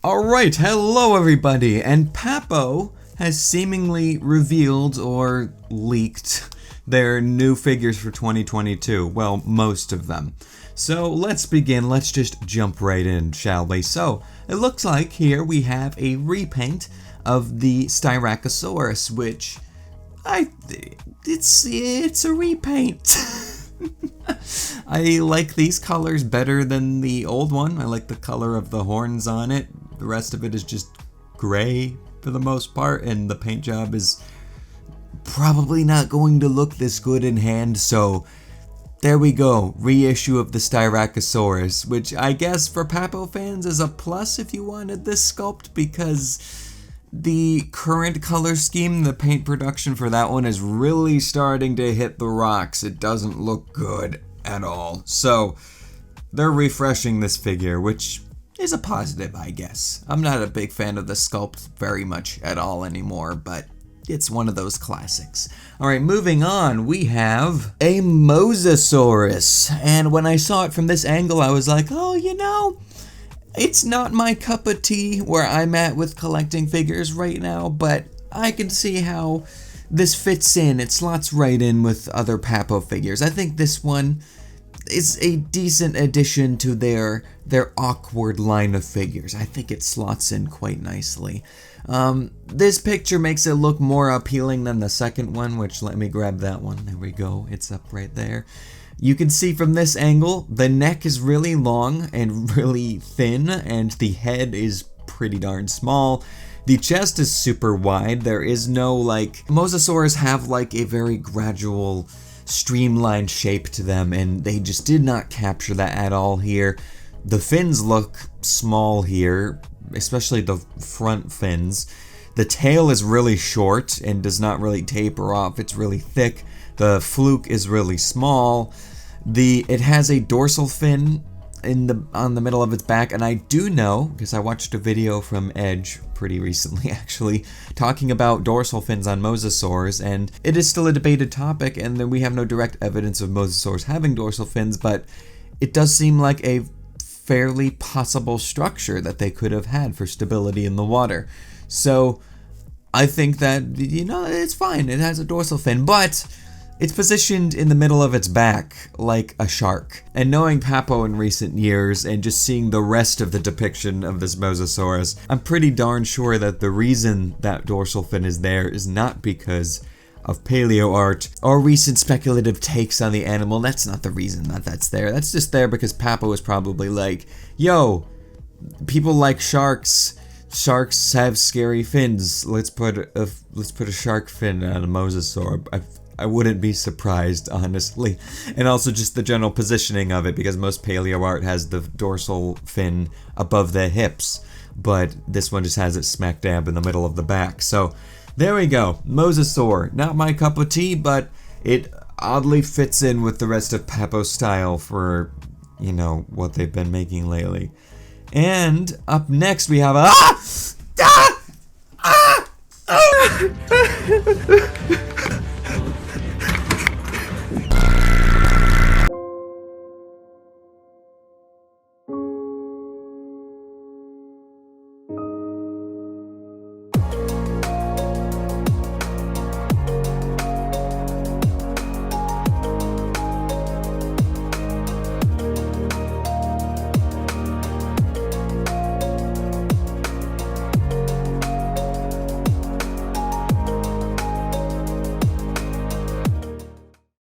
Alright, hello everybody, and Papo has seemingly revealed or leaked their new figures for 2022. Well, most of them. So let's begin, let's just jump right in, shall we? So, it looks like here we have a repaint of the styracosaurus, which it's a repaint. I like these colors better than the old one. I like the color of the horns on it. The rest of it is just gray for the most part, and the paint job is probably not going to look this good in hand, so there we go. Reissue of the styracosaurus, which I guess for Papo fans is a plus if you wanted this sculpt, because the current color scheme, the paint production for that one is really starting to hit the rocks. It doesn't look good at all. So they're refreshing this figure, which is a positive, I guess. I'm not a big fan of the sculpt very much at all anymore, but it's one of those classics. Alright, moving on, we have a mosasaurus. And when I saw it from this angle, I was like, oh, you know, it's not my cup of tea where I'm at with collecting figures right now, but I can see how this fits in. It slots right in with other Papo figures. I think this one is a decent addition to their awkward line of figures. I think it slots in quite nicely. This picture makes it look more appealing than the second one, which let me grab that one. There we go. It's up right there. You can see from this angle, the neck is really long and really thin, and the head is pretty darn small. The chest is super wide. There is no, like, mosasaurs have like a very gradual, streamlined shape to them, and they just did not capture that at all here. The fins look small here, especially the front fins. The tail is really short and does not really taper off. It's really thick. The fluke is really small. It has a dorsal fin on the middle of its back, and I do know, because I watched a video from Edge pretty recently actually, talking about dorsal fins on mosasaurs, and it is still a debated topic, and then we have no direct evidence of mosasaurs having dorsal fins, but it does seem like a fairly possible structure that they could have had for stability in the water. So I think that, you know, it's fine, it has a dorsal fin, but it's positioned in the middle of its back like a shark. And knowing Papo in recent years and just seeing the rest of the depiction of this mosasaurus, I'm pretty darn sure that the reason that dorsal fin is there is not because of paleo art or recent speculative takes on the animal. That's not the reason that that's there. That's just there because Papo is probably like, yo, people like sharks. Sharks have scary fins. Let's put a shark fin on a mosasaur. I wouldn't be surprised, honestly. And also just the general positioning of it, because most paleo art has the dorsal fin above the hips, but this one just has it smack dab in the middle of the back. So there we go, mosasaur. Not my cup of tea, but it oddly fits in with the rest of Papo's style for, you know, what they've been making lately. And up next we have